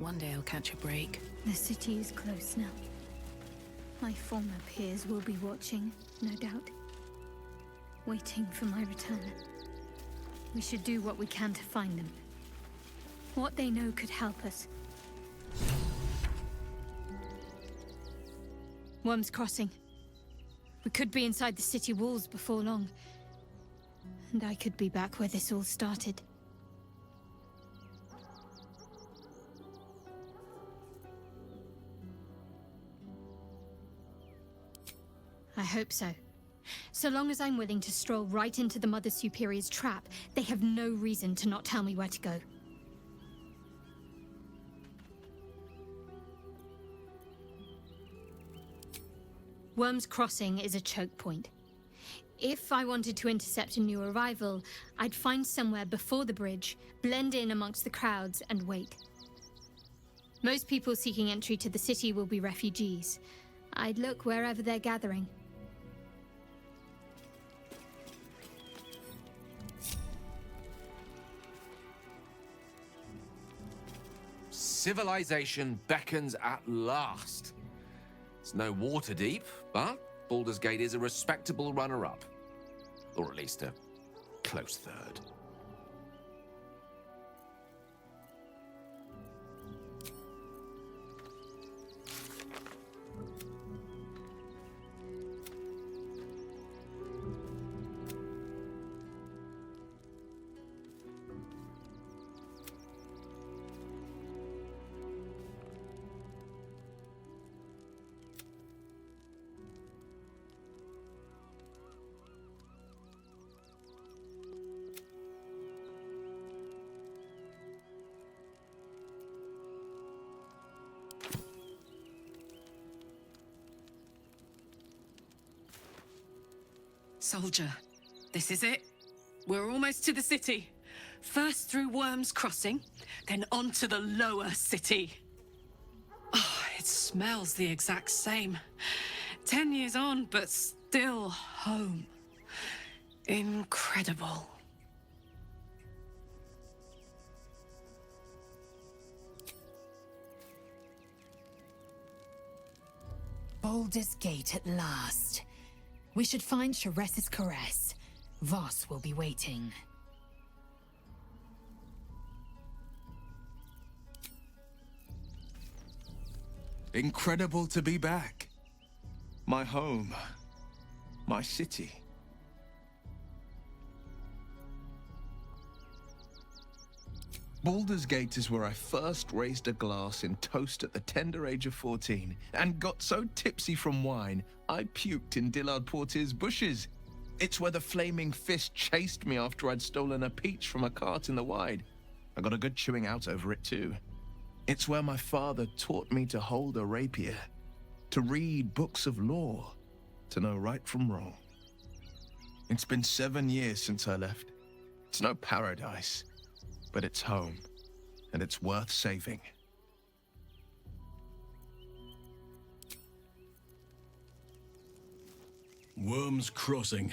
One day I'll catch a break. The city is close now. My former peers will be watching, no doubt. Waiting for my return. We should do what we can to find them. What they know could help us. Worm's Crossing. We could be inside the city walls before long. And I could be back where this all started. I hope so. So long as I'm willing to stroll right into the Mother Superior's trap, they have no reason to not tell me where to go. Worm's Crossing is a choke point. If I wanted to intercept a new arrival, I'd find somewhere before the bridge, blend in amongst the crowds, and wait. Most people seeking entry to the city will be refugees. I'd look wherever they're gathering. Civilization beckons at last. It's no water deep, but Baldur's Gate is a respectable runner-up. Or at least a close third. Soldier, this is it. We're almost to the city. First through Worm's Crossing, then on to the lower city. Oh, it smells the exact same. 10 years on, but still home. Incredible. Baldur's Gate at last. We should find Sharess's caress. Voss will be waiting. Incredible to be back. My home. My city. Baldur's Gate is where I first raised a glass in toast at the tender age of 14 and got so tipsy from wine, I puked in Dillard Portier's bushes. It's where the flaming fist chased me after I'd stolen a peach from a cart in the Wide. I got a good chewing out over it too. It's where my father taught me to hold a rapier, to read books of lore, to know right from wrong. It's been 7 years since I left. It's no paradise, but it's home, and it's worth saving. Worm's Crossing,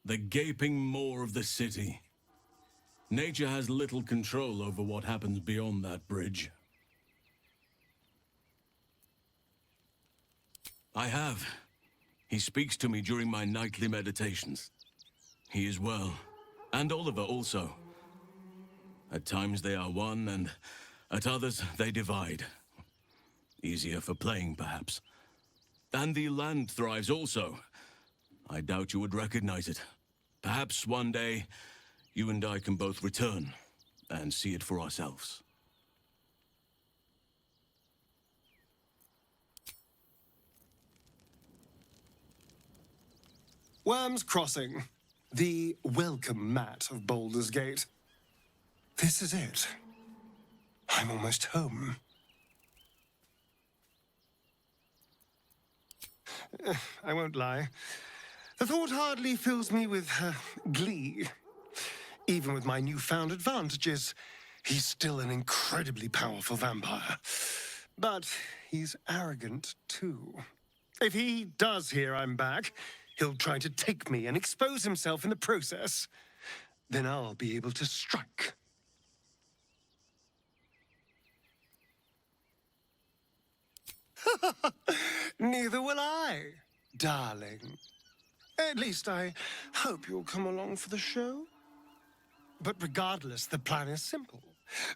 the gaping maw of the city. Nature has little control over what happens beyond that bridge. I have. He speaks to me during my nightly meditations. He is well, and Oliver also. At times they are one, and at others they divide. Easier for playing, perhaps. And the land thrives also. I doubt you would recognize it. Perhaps one day, you and I can both return and see it for ourselves. Worm's Crossing, the welcome mat of Baldur's Gate. This is it. I'm almost home. I won't lie. The thought hardly fills me with glee. Even with my newfound advantages, he's still an incredibly powerful vampire. But he's arrogant, too. If he does hear I'm back, he'll try to take me and expose himself in the process. Then I'll be able to strike. Neither will I, darling. At least I hope you'll come along for the show. But regardless, the plan is simple.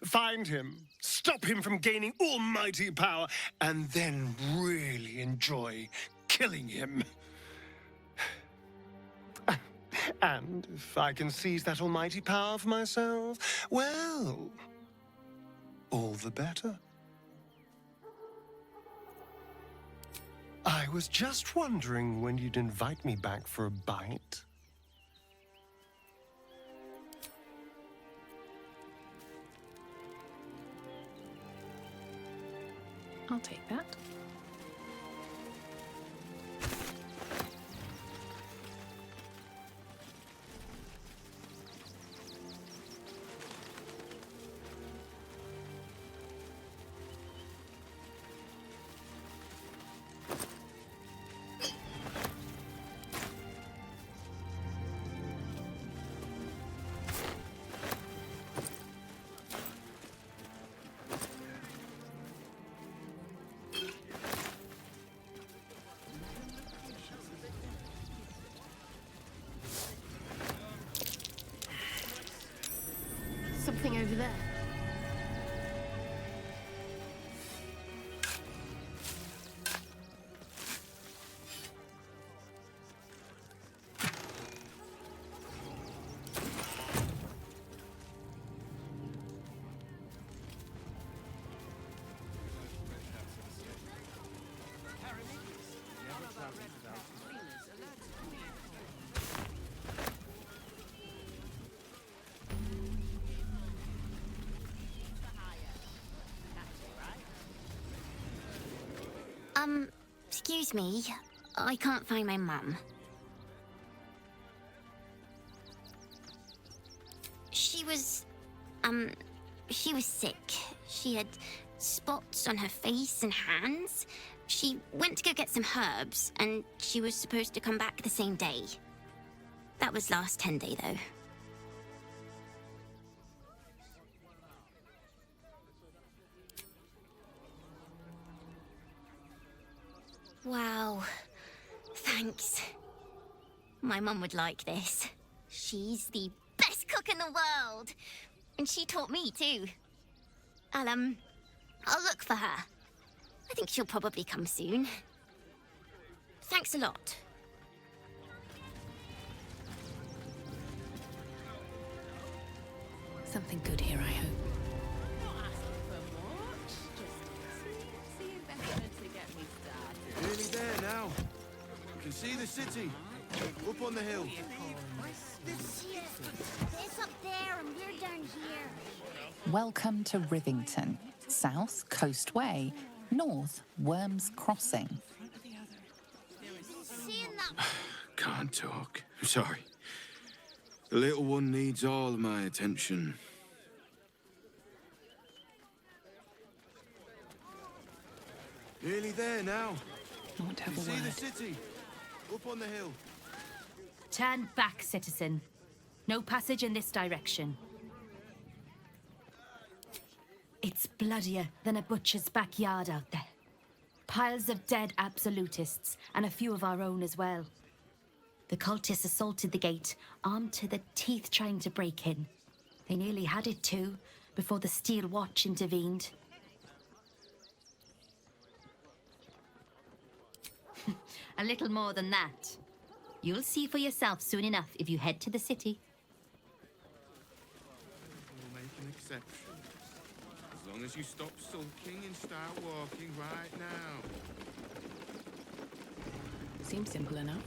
Find him, stop him from gaining almighty power, and then really enjoy killing him. And if I can seize that almighty power for myself, well, all the better. I was just wondering when you'd invite me back for a bite. I'll take that. Something over there. Excuse me. I can't find my mum. She was sick. She had spots on her face and hands. She went to go get some herbs, and she was supposed to come back the same day. That was last 10 day, though. Wow. Thanks. My mum would like this. She's the best cook in the world. And she taught me, too. I'll look for her. I think she'll probably come soon. Thanks a lot. Something good here, I hope. Nearly there now. You can see the city. Up on the hill. It's up there and we're down here. Welcome to Rivington. South, Coast Way. North, Worms Crossing. Seeing that. Can't talk. I'm sorry. The little one needs all of my attention. Nearly there now. I want to have You a see the word. city. Up on the hill. Turn back, citizen. No passage in this direction. It's bloodier than a butcher's backyard out there. Piles of dead absolutists, and a few of our own as well. The cultists assaulted the gate, armed to the teeth trying to break in. They nearly had it too, before the Steel Watch intervened. A little more than that. You'll see for yourself soon enough if you head to the city. We'll make an exception. As long as you stop sulking and start walking right now. Seems simple enough.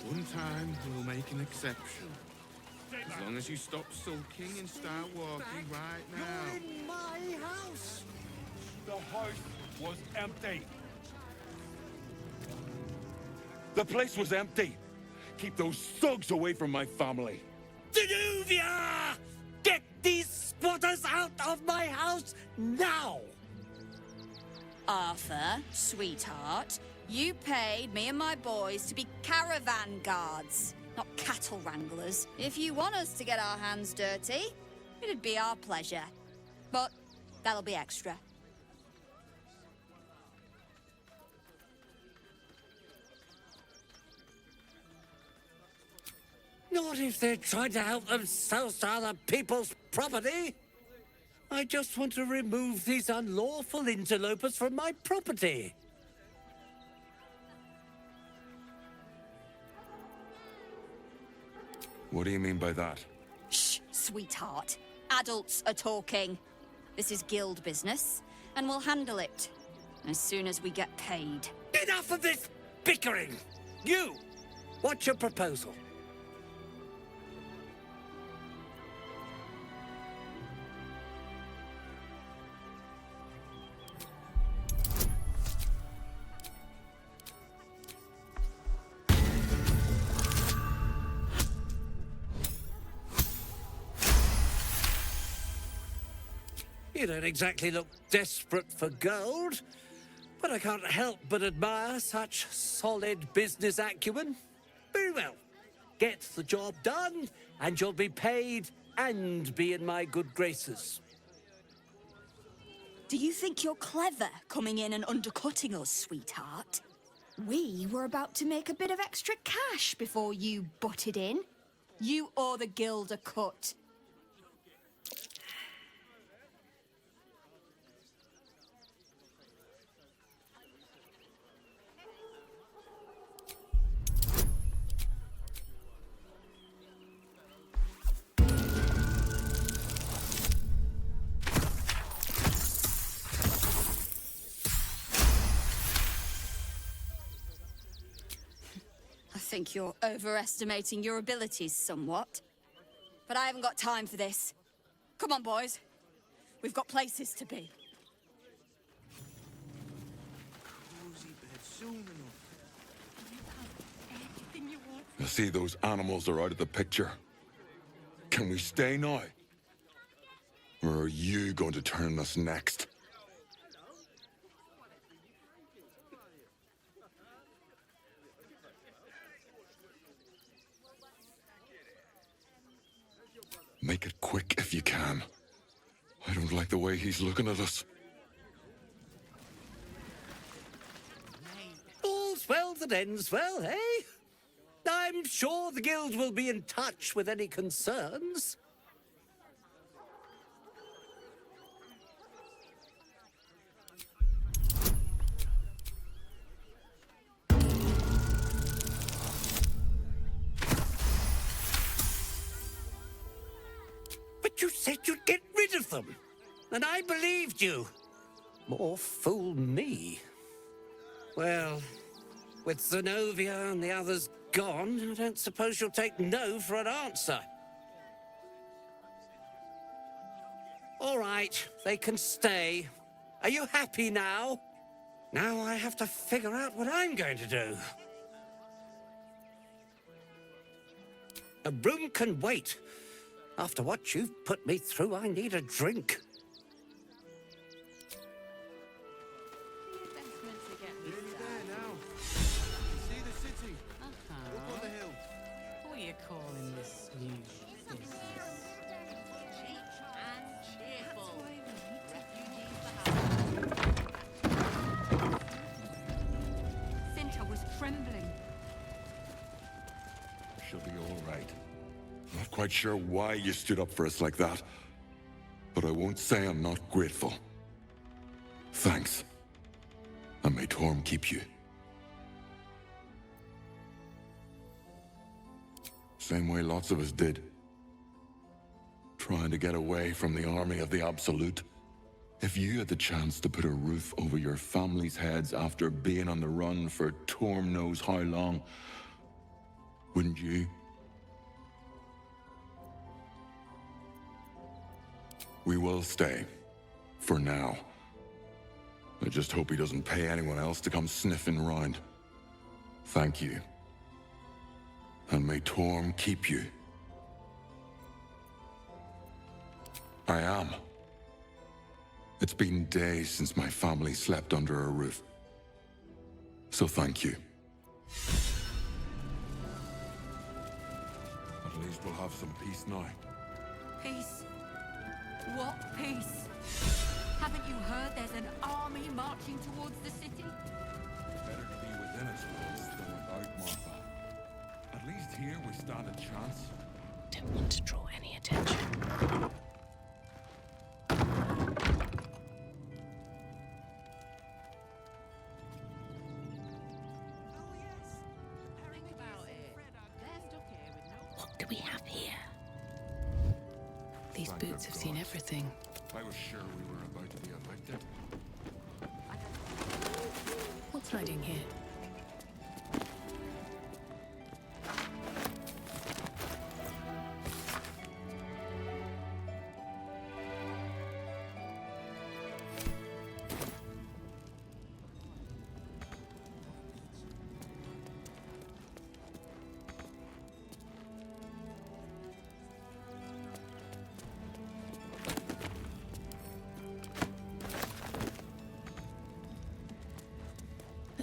One time we'll make an exception. As long as you stop sulking and start walking right now. You're in my house! The house was empty. The place was empty. Keep those thugs away from my family. Danuvia! Get these squatters out of my house now! Arthur, sweetheart, you paid me and my boys to be caravan guards, not cattle wranglers. If you want us to get our hands dirty, it'd be our pleasure. But that'll be extra. Not if they're trying to help themselves to other people's property. I just want to remove these unlawful interlopers from my property. What do you mean by that? Shh, sweetheart. Adults are talking. This is guild business, and we'll handle it as soon as we get paid. Enough of this bickering! You! What's your proposal? You don't exactly look desperate for gold, but I can't help but admire such solid business acumen. Very well. Get the job done, and you'll be paid and be in my good graces. Do you think you're clever coming in and undercutting us, sweetheart? We were about to make a bit of extra cash before you butted in. You owe the guild a cut. I think you're overestimating your abilities somewhat. But I haven't got time for this. Come on, boys. We've got places to be. Cozy bed soon enough. I see those animals are out of the picture. Can we stay now? Or are you going to turn us next? Make it quick if you can. I don't like the way he's looking at us. All's well that ends well, eh? I'm sure the guild will be in touch with any concerns. But you said you'd get rid of them, and I believed you. More fool me. Well, with Zenobia and the others gone, I don't suppose you'll take no for an answer. All right, they can stay. Are you happy now? Now I have to figure out what I'm going to do. A room can wait. After what you've put me through, I need a drink. Nearly there now. You see the city? Up on the hill. What are you calling this new business? Cinta was trembling. She'll be all right. Not quite sure why you stood up for us like that, but I won't say I'm not grateful. Thanks. And may Torm keep you. Same way lots of us did. Trying to get away from the army of the Absolute. If you had the chance to put a roof over your family's heads after being on the run for Torm knows how long, wouldn't you? We will stay. For now. I just hope he doesn't pay anyone else to come sniffing round. Thank you. And may Torm keep you. I am. It's been days since my family slept under a roof. So thank you. At least we'll have some peace now. Peace? What peace? Haven't you heard there's an army marching towards the city? Better to be within its walls than without, Martha. At least here we stand a chance. Don't want to draw any attention. What do we have here? These boots have seen everything. I was sure we were about to be evicted. What's hiding here?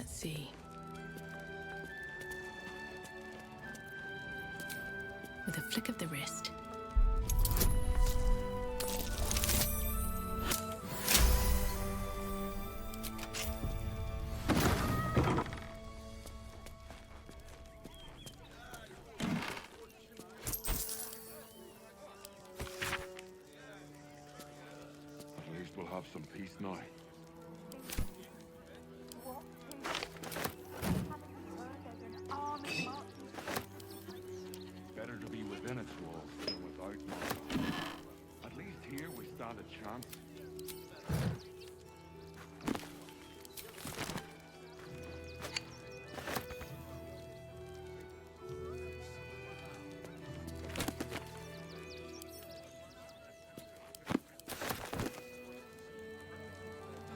See. With a flick of the wrist. At least we'll have some peace now. Better to be within its walls than without, Martha. At least here we stand a chance.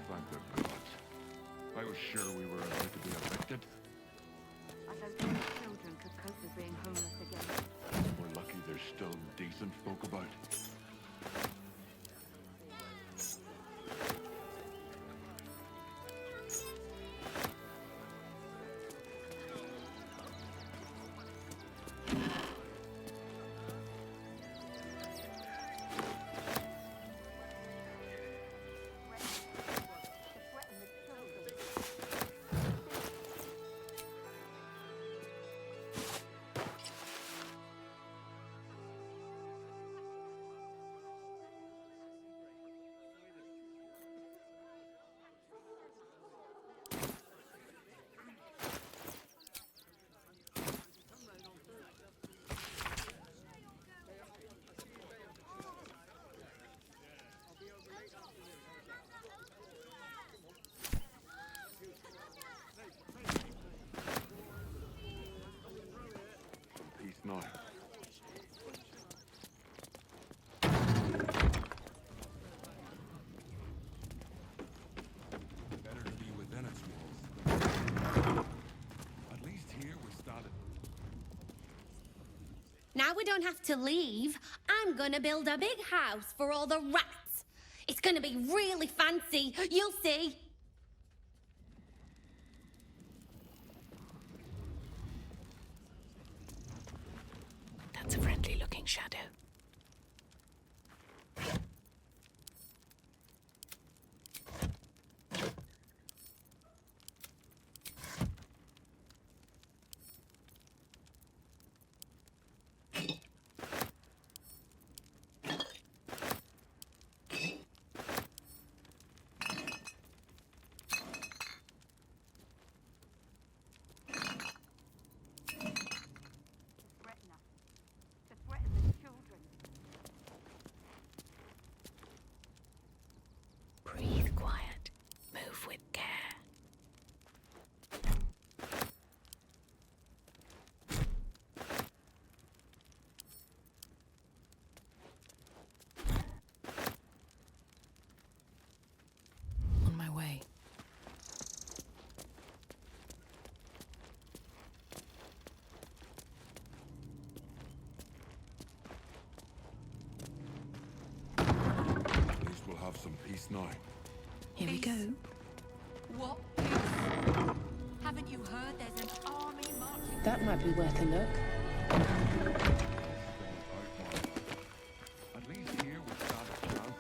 Thank the gods. I was sure we were about to be evicted. I don't think the children could cope with being homeless again. We're lucky there's still decent folk about. Peace now. Better to be within its walls. At least here we started. Now we don't have to leave. I'm gonna build a big house for all the rats. It's gonna be really fancy. You'll see. That's a friendly-looking shadow. To threaten the children. now. Here we go. What peace? Haven't you heard there's an army marching? That might be worth a look. At least here we stand a chance.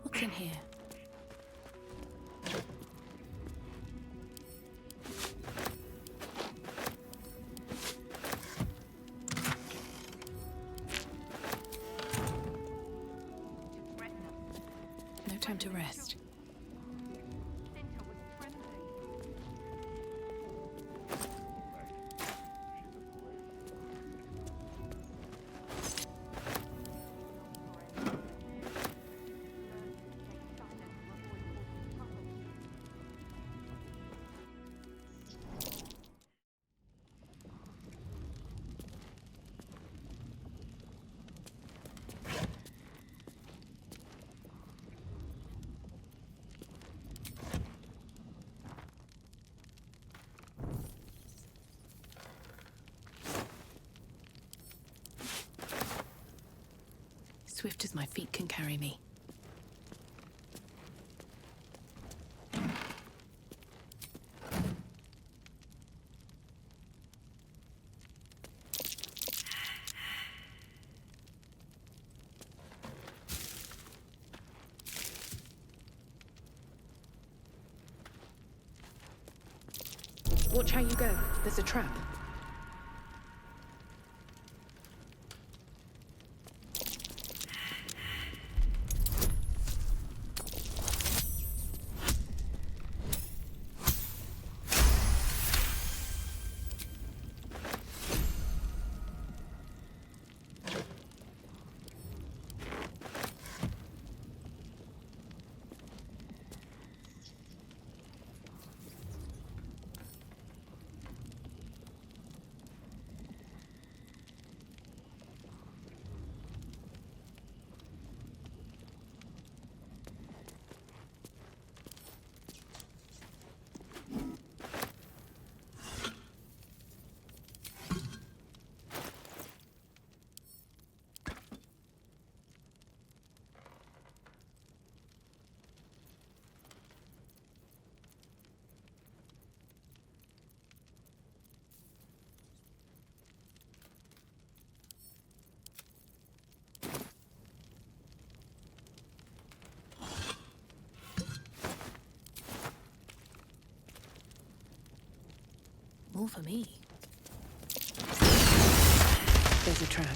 What's in here? No time to rest. Swift as my feet can carry me. Watch how you go. There's a trap. More for me. There's a trap.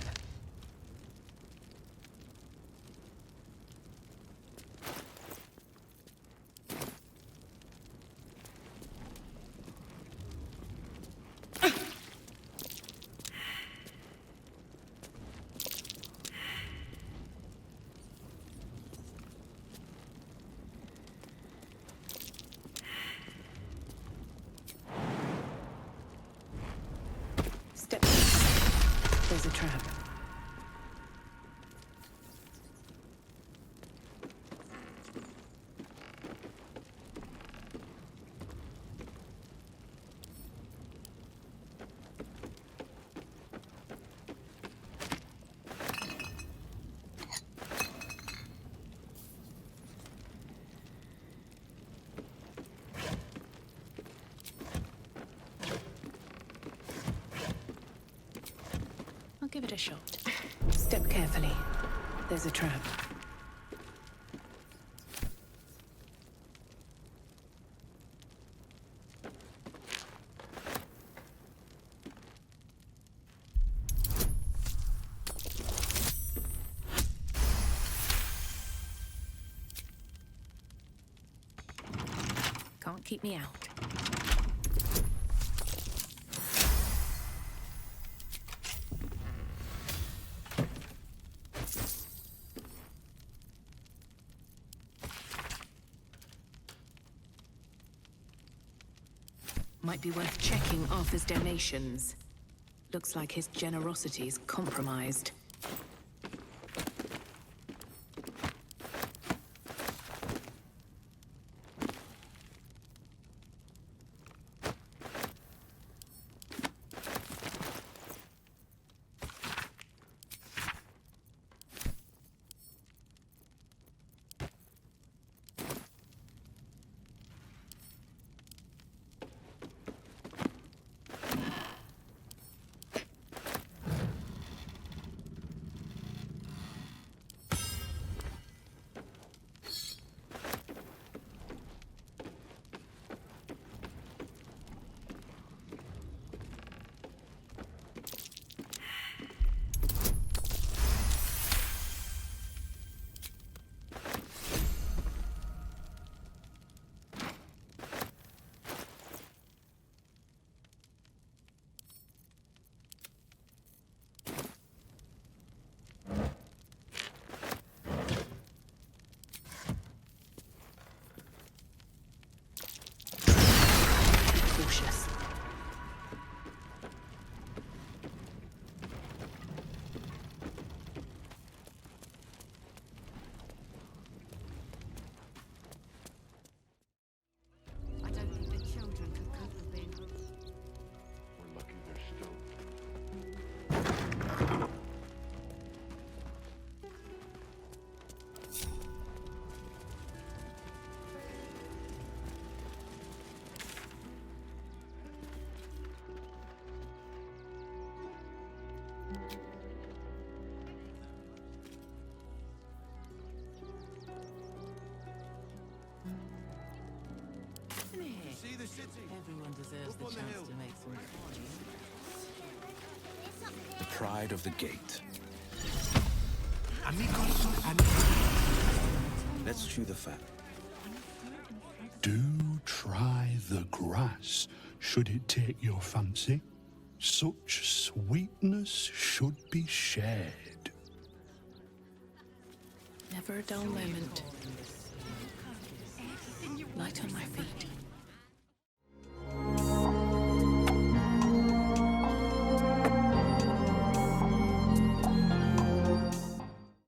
Step. There's a trap. I'll give it a shot. Step carefully. There's a trap. Can't keep me out. Might be worth checking Arthur's donations. Looks like his generosity is compromised. Cautious. I don't think the children could cope with being. We're lucky they're still. See the city. Everyone deserves the chance to make some coin. The pride of the gate. Let's chew the fat. Do try the grass, should it take your fancy. Such sweetness should be shared. Never a dull moment. Light on my feet.